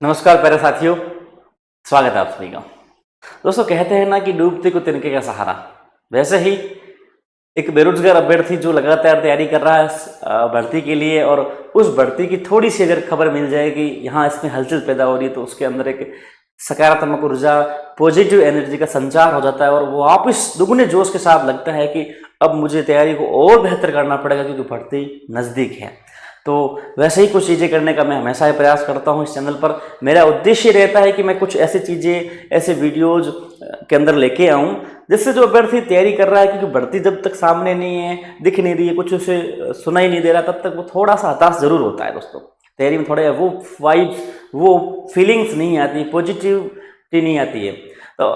नमस्कार प्यारे साथियों, स्वागत है आप सभी का। दोस्तों, कहते हैं ना कि डूबते को तिनके का सहारा। वैसे ही एक बेरोजगार अभ्यर्थी जो लगातार तैयारी कर रहा है भर्ती के लिए, और उस भर्ती की थोड़ी सी अगर खबर मिल जाए कि यहाँ इसमें हलचल पैदा हो रही है, तो उसके अंदर एक सकारात्मक ऊर्जा, पॉजिटिव एनर्जी का संचार हो जाता है और वो वापस दुगने जोश के साथ लगता है कि अब मुझे तैयारी को और बेहतर करना पड़ेगा क्योंकि भर्ती नज़दीक है। तो वैसे ही कुछ चीज़ें करने का मैं हमेशा ही प्रयास करता हूँ इस चैनल पर। मेरा उद्देश्य रहता है कि मैं कुछ ऐसी चीज़ें, ऐसे वीडियोज़ के अंदर लेके आऊँ जिससे जो अभ्यर्थी तैयारी कर रहा है, क्योंकि भर्ती जब तक सामने नहीं है, दिख नहीं रही है, कुछ उसे सुनाई नहीं दे रहा, तब तक वो थोड़ा सा हताश जरूर होता है। दोस्तों, तैयारी में थोड़े वो वाइब्स, वो फीलिंग्स नहीं आती, पॉजिटिविटी नहीं आती है। तो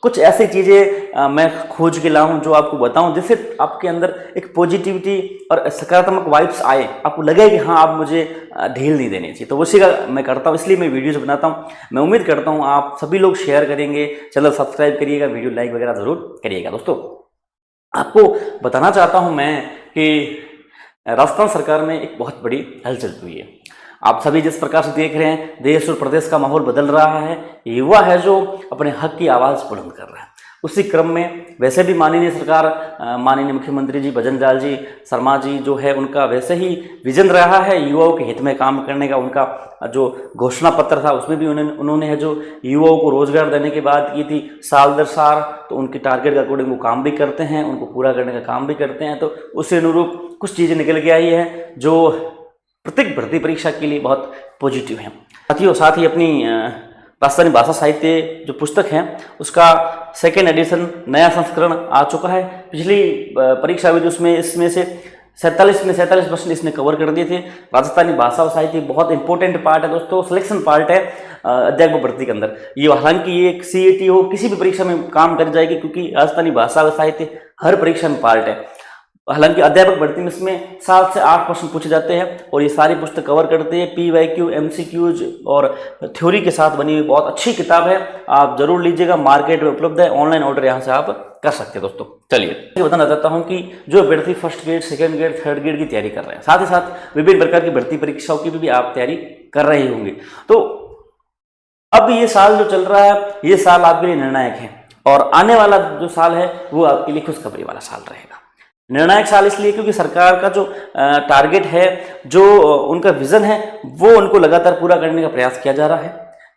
कुछ ऐसी चीज़ें मैं खोज के लाऊं जो आपको बताऊं, जिससे आपके अंदर एक पॉजिटिविटी और सकारात्मक वाइब्स आए, आपको लगे कि हाँ, आप मुझे ढील नहीं देनी चाहिए। तो उसी का मैं करता हूं, इसलिए मैं वीडियोज़ बनाता हूं। मैं उम्मीद करता हूं आप सभी लोग शेयर करेंगे, चैनल सब्सक्राइब करिएगा, वीडियो लाइक वगैरह ज़रूर करिएगा। दोस्तों, आपको बताना चाहता हूँ मैं कि राजस्थान सरकार में एक बहुत बड़ी हलचल हुई है। आप सभी जिस प्रकार से देख रहे हैं, देश और प्रदेश का माहौल बदल रहा है। युवा है जो अपने हक की आवाज़ बुलंद कर रहा है। उसी क्रम में वैसे भी माननीय सरकार, माननीय मुख्यमंत्री जी भजन लाल जी शर्मा जी जो है, उनका वैसे ही विजन रहा है युवाओं के हित में काम करने का। उनका जो घोषणा पत्र था उसमें भी उन्होंने है जो युवाओं को रोजगार देने की बात की थी साल दर साल। तो उनके टारगेट के अकॉर्डिंग वो काम भी करते हैं, उनको पूरा करने का काम भी करते हैं। तो उससे अनुरूप कुछ चीज़ें निकल के आई है जो प्रत्येक भर्ती परीक्षा के लिए बहुत पॉजिटिव है। साथियों, साथ ही अपनी राजस्थानी भाषा साहित्य जो पुस्तक है उसका सेकेंड एडिशन, नया संस्करण आ चुका है। पिछली परीक्षा भी उसमें इसमें से 47% इसने कवर कर दिए थे। राजस्थानी भाषा और साहित्य बहुत इंपॉर्टेंट पार्ट है दोस्तों, सिलेक्शन पार्ट है अध्यापक भर्ती के अंदर। ये हालांकि ये एक CET हो, किसी भी परीक्षा में काम कर जाएगी, क्योंकि राजस्थानी भाषा और साहित्य हर परीक्षा में पार्ट है। हालांकि अध्यापक भर्ती में इसमें 7 से 8 प्रश्न पूछे जाते हैं और ये सारी पुस्तक कवर करते हैं। PYQ, MCQs और थ्योरी के साथ बनी हुई बहुत अच्छी किताब है, आप जरूर लीजिएगा। मार्केट में उपलब्ध है, ऑनलाइन ऑर्डर यहाँ से आप कर सकते हैं। दोस्तों, चलिए बताना चाहता हूँ कि जो अभ्यर्थी first grade, second grade, third grade की तैयारी कर रहे हैं, साथ ही साथ विभिन्न प्रकार की भर्ती परीक्षाओं की भी आप तैयारी कर रहे होंगे, तो अब ये साल जो चल रहा है, ये साल आपके लिए निर्णायक है। और आने वाला जो साल है वो आपके लिए खुशखबरी वाला साल रहेगा। निर्णायक साल इसलिए क्योंकि सरकार का जो टारगेट है, जो उनका विजन है, वो उनको लगातार पूरा करने का प्रयास किया जा रहा है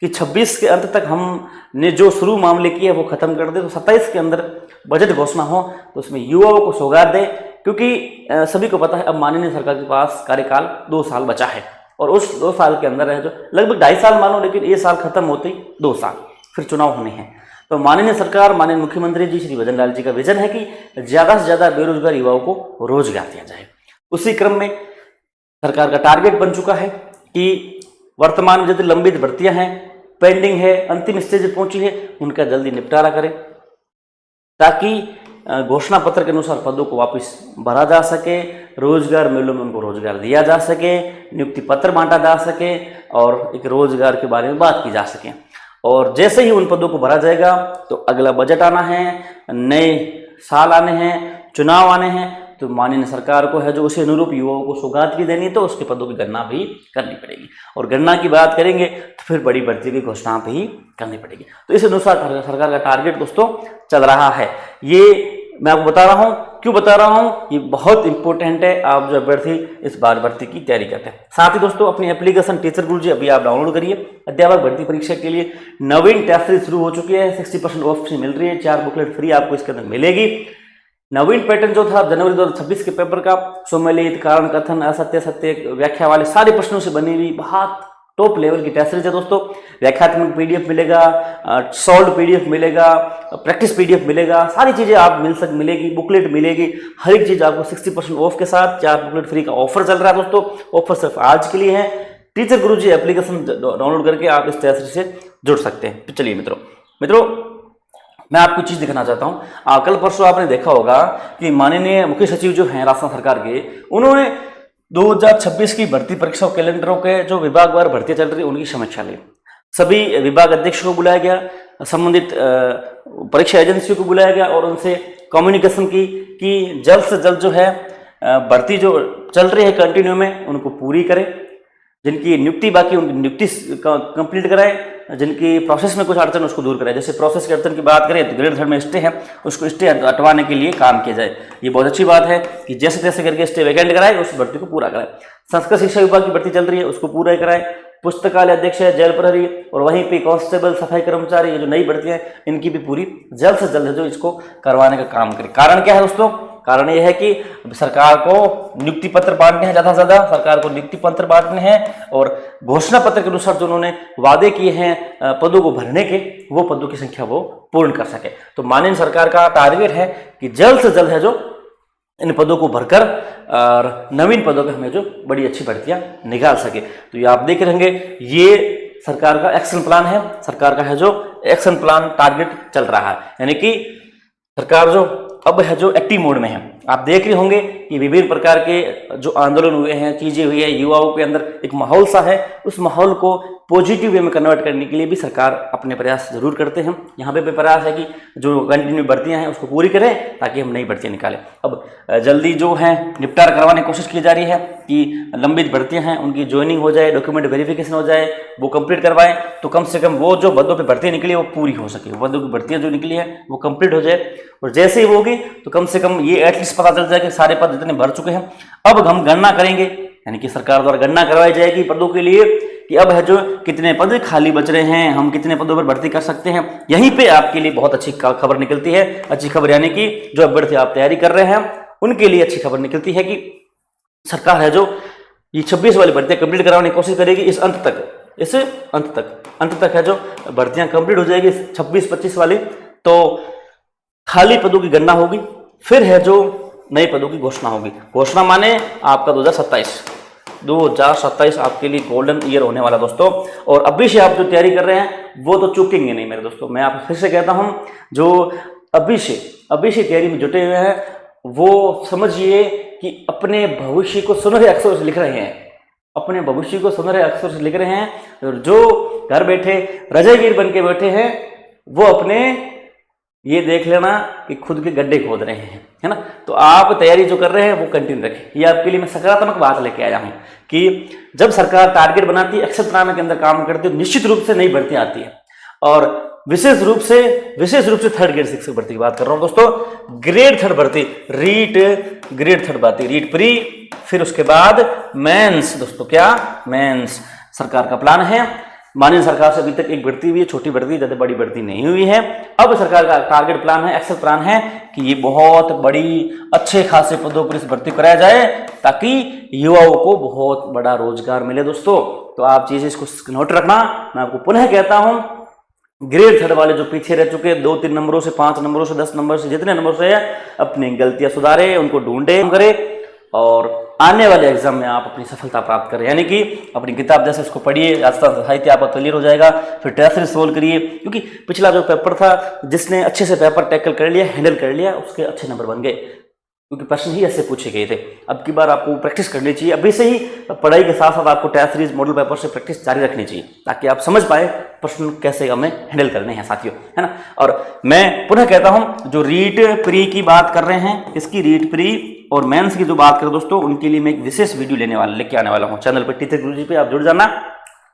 कि 26 के अंत तक हमने जो शुरू मामले किए वो खत्म कर दे, तो 27 के अंदर बजट घोषणा हो तो उसमें युवाओं को सौगात दे। क्योंकि सभी को पता है अब माननीय सरकार के पास कार्यकाल 2 साल बचा है और उस 2 साल के अंदर है जो लगभग 2.5 साल मानो, लेकिन ये साल खत्म होते ही 2 साल फिर चुनाव होने हैं। तो माननीय सरकार, माननीय मुख्यमंत्री जी श्री भजन लाल जी का विजन है कि ज़्यादा से ज़्यादा बेरोजगार युवाओं को रोजगार दिया जाए। उसी क्रम में सरकार का टारगेट बन चुका है कि वर्तमान में जितनी लंबित भर्तियां हैं, पेंडिंग है, अंतिम स्टेज पर पहुंची है, उनका जल्दी निपटारा करें ताकि घोषणा पत्र के अनुसार पदों को वापस भरा जा सके, रोजगार मेलों में उनको रोजगार दिया जा सके, नियुक्ति पत्र बांटा जा सके और एक रोजगार के बारे में बात की जा सके। और जैसे ही उन पदों को भरा जाएगा तो अगला बजट आना है, नए साल आने हैं, चुनाव आने हैं, तो माननीय सरकार को है जो उसे अनुरूप युवाओं को सौगात भी देनी, तो उसके पदों की गणना भी करनी पड़ेगी। और गणना की बात करेंगे तो फिर बड़ी भर्ती की घोषणा भी करनी पड़ेगी। तो इस अनुसार सरकार का टारगेट दोस्तों चल रहा है। ये मैं आपको बता रहा हूँ, क्यों बता रहा हूँ, ये बहुत इंपॉर्टेंट है आप जो अभ्यर्थी इस बार भर्ती की तैयारी करते हैं। साथ ही दोस्तों, अपनी एप्लीकेशन टीचर गुरुजी अभी आप डाउनलोड करिए। अध्यापक भर्ती परीक्षा के लिए नवीन टेस्ट सीरीज शुरू हो चुकी है, 60% ऑफ से मिल रही है, 4 बुकलेट फ्री आपको इसके अंदर मिलेगी। नवीन पैटर्न जो था जनवरी 2026 के पेपर का, सुमेलित, कारण कथन, असत्य सत्य, व्याख्या वाले सारे प्रश्नों से बनी हुई बहुत टॉप लेवल की टेस्ट सीरीज है दोस्तों। व्याख्यात्मक PDF मिलेगा, सॉल्व PDF मिलेगा, प्रैक्टिस PDF मिलेगा, सारी चीज़ें आप मिलेगी, बुकलेट मिलेगी, हर एक चीज़ आपको 60% ऑफ के साथ 4 बुकलेट फ्री का ऑफर चल रहा है दोस्तों। ऑफर सिर्फ आज के लिए है। टीचर गुरुजी एप्लीकेशन डाउनलोड करके आप इस टेस्ट सीरीज से जुड़ सकते हैं। तो चलिए मित्रों, मैं आपको चीज़ दिखाना चाहता हूँ। कल परसों आपने देखा होगा कि माननीय मुख्य सचिव जो हैं राजस्थान सरकार के, उन्होंने 2026 की भर्ती परीक्षा कैलेंडरों के जो विभागवार भर्तियां चल रही उनकी समीक्षा ली। सभी विभाग अध्यक्षों को बुलाया गया, संबंधित परीक्षा एजेंसियों को बुलाया गया और उनसे कम्युनिकेशन की कि जल्द से जल्द जो है भर्ती जो चल रही है कंटिन्यू में उनको पूरी करें। जिनकी नियुक्ति बाकी उनकी नियुक्ति कंप्लीट कराए, जिनकी प्रोसेस में कुछ अड़चन उसको दूर कराए। जैसे प्रोसेस की अड़चन की बात करें तो ग्रेड थर्ड में स्टे है, उसको स्टे हटवाने के लिए काम किया जाए। ये बहुत अच्छी बात है कि जैसे तैसे करके स्टे वैकेंट कराए, उस भर्ती को पूरा कराए। संस्कृत शिक्षा विभाग की भर्ती चल रही है, उसको पूरा कराए। पुस्तकालय अध्यक्ष है, जेल प्रहरी और वहीं पे कांस्टेबल, सफाई कर्मचारी, ये जो नई भर्तियां हैं इनकी भी पूरी जल्द से जल्द जो इसको करवाने का काम करें। कारण क्या है दोस्तों? कारण यह है कि सरकार को नियुक्ति पत्र बांटने हैं, ज़्यादा से ज़्यादा सरकार को नियुक्ति पत्र बांटने हैं और घोषणा पत्र के अनुसार जो उन्होंने वादे किए हैं पदों को भरने के, वो पदों की संख्या वो पूर्ण कर सके। तो माननीय सरकार का टारगेट है कि जल्द से जल्द है जो इन पदों को भरकर और नवीन पदों पे हमें जो बड़ी अच्छी भर्तियां निकाल सके। तो ये आप देख रहेंगे, ये सरकार का एक्शन प्लान है, सरकार का है जो एक्शन प्लान टारगेट चल रहा है। यानी कि सरकार जो अब है जो एक्टिव मोड में है। आप देख रहे होंगे कि विभिन्न प्रकार के जो आंदोलन हुए हैं, चीजें हुई है, युवाओं के अंदर एक माहौल सा है, उस माहौल को पॉजिटिव वे में कन्वर्ट करने के लिए भी सरकार अपने प्रयास जरूर करते हैं। यहाँ पे भी प्रयास है कि जो कंटिन्यू भर्तियां हैं उसको पूरी करें ताकि हम नई भर्तियां निकालें। अब जल्दी जो है निपटारा करवाने की कोशिश की जा रही है कि लंबित भर्तियां हैं उनकी ज्वाइनिंग हो जाए, डॉक्यूमेंट वेरिफिकेशन हो जाए, वो कंप्लीट करवाएं, तो कम से कम वो जो पदों पर भर्तियां निकली है वो पूरी हो सके, पदों की भर्तियां जो निकली है वो कंप्लीट हो जाए। और जैसे ही होगी तो कम से कम ये एटलीस्ट पता चल जाए कि सारे पद जितने भर चुके हैं। अब हम गणना करेंगे, यानी कि सरकार द्वारा गणना करवाई जाएगी पदों के लिए कि अब है जो कितने पद खाली बच रहे हैं, हम कितने पदों पर भर्ती कर सकते हैं। यहीं पे आपके लिए बहुत अच्छी खबर निकलती है। अच्छी खबर यानी कि जो अभ्यर्थी आप तैयारी कर रहे हैं उनके लिए अच्छी खबर निकलती है कि सरकार है जो ये 26 वाली भर्तियां कंप्लीट कराने की कोशिश करेगी इस अंत तक है जो भर्तियां कंप्लीट हो जाएगी 26-25 वाली, तो खाली पदों की गणना होगी, फिर है जो नए पदों की घोषणा होगी। घोषणा माने आपका 2027 आपके लिए गोल्डन ईयर होने वाला दोस्तों। और अभी से आप जो तैयारी कर रहे हैं वो तो चूकेंगे नहीं मेरे दोस्तों। मैं आपको फिर से कहता हूं, जो अभी से तैयारी में जुटे हुए हैं वो समझिए कि अपने भविष्य को सुनहरे अक्षरों से लिख रहे हैं, अपने भविष्य को सुनहरे अक्षरों से लिख रहे हैं। और जो घर बैठे रजाईगीर बन के बैठे हैं वो अपने ये देख लेना कि खुद के गड्ढे खोद रहे हैं, है ना। तो आप तैयारी जो कर रहे हैं वो कंटिन्यू रखें। ये आपके लिए मैं सकारात्मक बात लेके आया हूं कि जब सरकार टारगेट बनाती है, एक्शन प्लान के अंदर काम करती है, निश्चित रूप से नई भर्ती आती है। और विशेष रूप से थर्ड ग्रेड शिक्षक भर्ती की बात कर रहा हूं दोस्तों। ग्रेड थर्ड भर्ती, ग्रेड थर्ड भर्ती, रीट प्री, फिर उसके बाद मेंस दोस्तों। क्या मेंस सरकार का प्लान है। माननीय सरकार से अभी तक एक भर्ती हुई है, छोटी भर्ती, ज्यादा बड़ी भर्ती नहीं हुई है। अब सरकार का टारगेट प्लान है, एक्शन प्लान है कि ये बहुत बड़ी अच्छे खासे पदों पर इस भर्ती कराया जाए ताकि युवाओं को बहुत बड़ा रोजगार मिले दोस्तों। तो आप चीजें इसको नोट रखना। मैं आपको पुनः कहता हूं, ग्रेड थर्ड वाले जो पीछे रह चुके 2-3 नंबरों से, 5 नंबरों से, 10 नंबर से, जितने नंबर से है, अपनी गलतियां सुधारे, उनको ढूंढे, करे और आने वाले एग्जाम में आप अपनी सफलता प्राप्त करें। यानी कि अपनी किताब जैसे उसको पढ़िए, राजस्थान साहित्य आपका क्लियर हो जाएगा। फिर टेस्ट सीरीज सोल्व करिए, क्योंकि पिछला जो पेपर था जिसने अच्छे से पेपर टैकल कर लिया, हैंडल कर लिया, उसके अच्छे नंबर बन गए, क्योंकि प्रश्न ही ऐसे पूछे गए थे। अब की बार आपको प्रैक्टिस करनी चाहिए, अभी से ही पढ़ाई के साथ साथ आपको टेस्ट सीरीज मॉडल पेपर से प्रैक्टिस जारी रखनी चाहिए ताकि आप समझ पाए प्रश्न कैसे हमें हैंडल करने हैं साथियों, है ना। और मैं पुनः कहता हूं, जो रीट प्री की बात कर रहे हैं, इसकी रीट प्री और मेंस की जो बात करें दोस्तों, उनके लिए मैं एक विशेष वीडियो लेके आने वाला हूं चैनल पर। टीचर गुरुजी पे आप जुड़ जाना,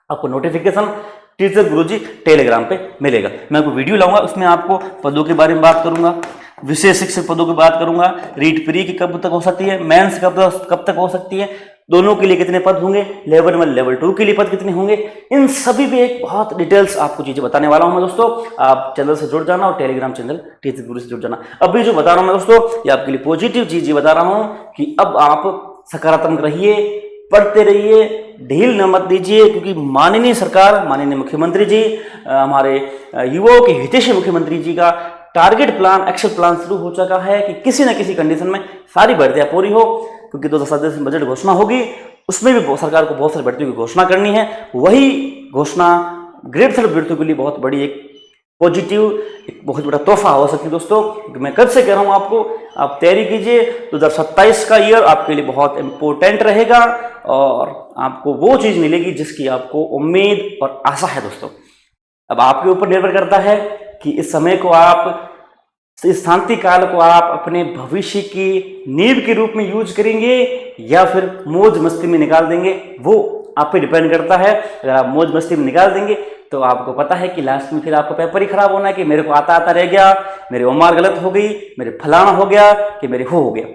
आपको नोटिफिकेशन टीचर गुरुजी टेलीग्राम पे मिलेगा। मैं आपको वीडियो लाऊंगा, उसमें आपको पदों के बारे में बात करूंगा, विशेष शिक्षक पदों की बात करूंगा, रीट प्री की कब तक हो सकती है, मेंस कब तक हो सकती है, दोनों के लिए कितने पद होंगे, लेवल 1 लेवल 2 के लिए पद कितने होंगे, इन सभी पे एक बहुत डिटेल्स आपको चीजें बताने वाला हूं मैं दोस्तों। आप चैनल से जुड़ जाना और टेलीग्राम चैनल टीचर गुरु से जुड़ जाना। अभी जो बता रहा हूं मैं दोस्तों, ये आपके लिए पॉजिटिव चीजें बता रहा हूं कि अब आप सकारात्मक रहिए, पढ़ते रहिए, ढील न मत दीजिए, क्योंकि माननीय सरकार, माननीय मुख्यमंत्री जी, हमारे युवाओं के हितैषी मुख्यमंत्री जी का टारगेट प्लान, एक्शन प्लान शुरू हो चुका है कि किसी न किसी कंडीशन में सारी भर्तियां पूरी हो, क्योंकि 2027 में बजट घोषणा होगी, उसमें भी सरकार को बहुत सारी भर्तियों की घोषणा करनी है। वही घोषणा ग्रेड थर्ड भर्तियों के लिए बहुत बड़ी एक पॉजिटिव, एक बहुत बड़ा तोहफा हो सकती है दोस्तों। मैं कब से कह रहा हूं आपको, आप तैयारी कीजिए। 2027 का ईयर आपके लिए बहुत इंपॉर्टेंट रहेगा और आपको वो चीज मिलेगी जिसकी आपको उम्मीद और आशा है दोस्तों। अब आपके ऊपर निर्भर करता है कि इस समय को आप, इस शांति काल को आप अपने भविष्य की नींव के रूप में यूज करेंगे या फिर मौज मस्ती में निकाल देंगे, वो आप पे डिपेंड करता है। अगर आप मौज मस्ती में निकाल देंगे तो आपको पता है कि लास्ट में फिर आपको पेपर ही खराब होना है कि मेरे को आता आता रह गया, मेरी ओमार गलत हो गई, मेरे फलाना हो गया, कि मेरे हो गया।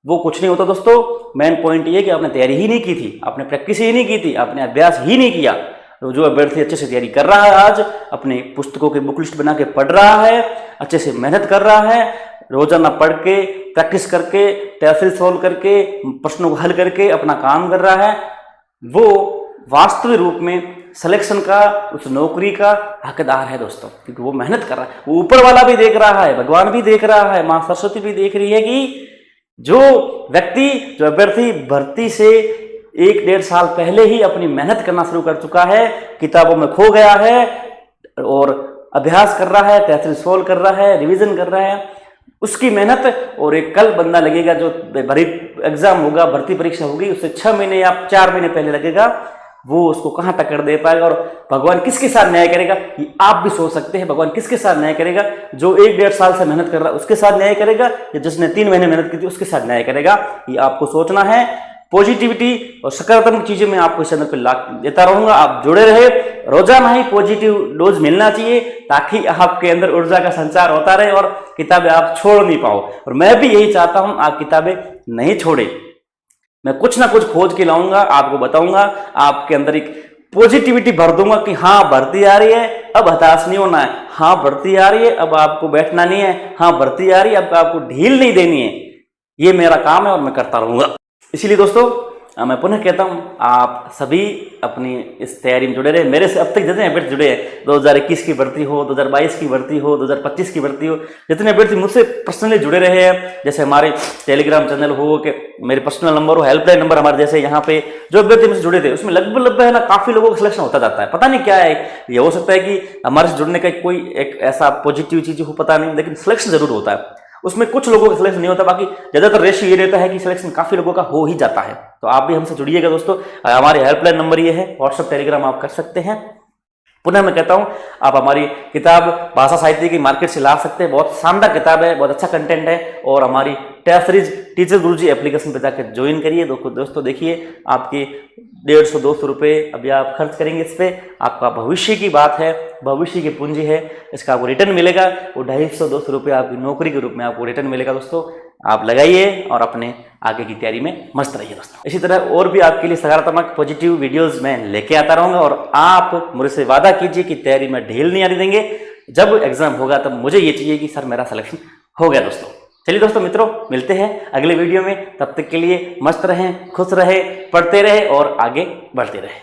वो कुछ नहीं होता दोस्तों। मेन पॉइंट ये कि आपने तैयारी ही नहीं की थी, आपने प्रैक्टिस ही नहीं की थी, आपने अभ्यास ही नहीं किया। तो जो अभ्यर्थी अच्छे से तैयारी कर रहा है, आज अपने पुस्तकों की बुक लिस्ट बना के पढ़ रहा है, अच्छे से मेहनत कर रहा है, रोजाना पढ़ के प्रैक्टिस करके टेस्ट सॉल्व करके प्रश्नों को हल करके अपना काम कर रहा है, वो वास्तविक रूप में सिलेक्शन का, उस नौकरी का हकदार है दोस्तों। क्योंकि वो मेहनत कर रहा है, वो ऊपर वाला भी देख रहा है, भगवान भी देख रहा है, माँ सरस्वती भी देख रही है कि जो व्यक्ति, जो अभ्यर्थी भर्ती से 1-1.5 साल पहले ही अपनी मेहनत करना शुरू कर चुका है, किताबों में खो गया है और अभ्यास कर रहा है, टेस्ट सॉल्व कर रहा है, रिवीजन कर रहा है, उसकी मेहनत और एक कल बंदा लगेगा जो भरी एग्जाम होगा, भर्ती परीक्षा होगी, उससे 6 महीने या 4 महीने पहले लगेगा, वो उसको कहां टक्कर दे पाएगा। और भगवान किसके साथ न्याय करेगा, ये आप भी सोच सकते हैं। भगवान किसके साथ न्याय करेगा, जो 1-1.5 साल से मेहनत कर रहा है उसके साथ न्याय करेगा, या जिसने 3 महीने मेहनत की थी उसके साथ न्याय करेगा। ये आपको सोचना है। पॉजिटिविटी और सकारात्मक चीजें मैं आपको इस चैनल पर देता रहूंगा, आप जुड़े रहे। रोजाना ही पॉजिटिव डोज मिलना चाहिए ताकि आपके अंदर ऊर्जा का संचार होता रहे और किताबें आप छोड़ नहीं पाओ। और मैं भी यही चाहता हूं, आप किताबें नहीं छोड़े। मैं कुछ ना कुछ खोज के लाऊंगा, आपको बताऊंगा, आपके अंदर एक पॉजिटिविटी भर दूंगा कि हाँ भर्ती आ रही है, अब हताश नहीं होना है, हाँ भर्ती आ रही है, अब आपको बैठना नहीं है, हाँ भर्ती आ रही है, अब आपको ढील नहीं देनी है। ये मेरा काम है और मैं करता रहूंगा। इसीलिए दोस्तों मैं पुनः कहता हूं, आप सभी अपनी इस तैयारी में जुड़े रहे। मेरे से अब तक जितने अभ्यर्थी जुड़े हैं, 2021 की भर्ती हो, 2022 की भर्ती हो, 2025 की भर्ती हो, जितने अभ्यर्थी मुझसे पर्सनली जुड़े रहे हैं, जैसे हमारे टेलीग्राम चैनल हो, कि मेरे पर्सनल नंबर हो, हेल्पलाइन नंबर हमारे, जैसे यहाँ पे जो अभ्यर्थी मुझसे जुड़े थे उसमें लगभग है ना काफी लोगों का सिलेक्शन होता जाता है। पता नहीं क्या है, ये हो सकता है कि हमारे से जुड़ने का कोई एक ऐसा पॉजिटिव चीज हो, पता नहीं, लेकिन सिलेक्शन जरूर होता है। उसमें कुछ लोगों का सिलेक्शन नहीं होता, बाकी ज्यादातर रेशियो ये रहता है कि सिलेक्शन काफी लोगों का हो ही जाता है। तो आप भी हमसे जुड़िएगा दोस्तों। हमारे हेल्पलाइन नंबर ये है, व्हाट्सएप टेलीग्राम आप कर सकते हैं। पुनः मैं कहता हूं, आप हमारी किताब भाषा साहित्य की मार्केट से ला सकते हैं। बहुत शानदार किताब है, बहुत अच्छा कंटेंट है। और हमारी टेस्ट सीरीज टीचर गुरुजी एप्लीकेशन पर जाकर ज्वाइन करिए दोस्तों। देखिए, आपकी 150-200 रुपये अभी आप खर्च करेंगे इस पर, आपका भविष्य की बात है, भविष्य की पूंजी है, इसका आपको रिटर्न मिलेगा। वो 250-200 रुपये आपकी नौकरी के रूप में आपको रिटर्न मिलेगा दोस्तों। आप लगाइए और अपने आगे की तैयारी में मस्त रहिए दोस्तों। इसी तरह और भी आपके लिए सकारात्मक पॉजिटिव वीडियोस मैं लेके आता रहूंगा। और आप मुझसे वादा कीजिए कि तैयारी में ढील नहीं आने देंगे। जब एग्जाम होगा तब मुझे ये चाहिए कि सर मेरा सिलेक्शन हो गया दोस्तों। चलिए दोस्तों, मित्रों, मिलते हैं अगले वीडियो में। तब तक के लिए मस्त रहें, खुश रहें, पढ़ते रहें और आगे बढ़ते रहें।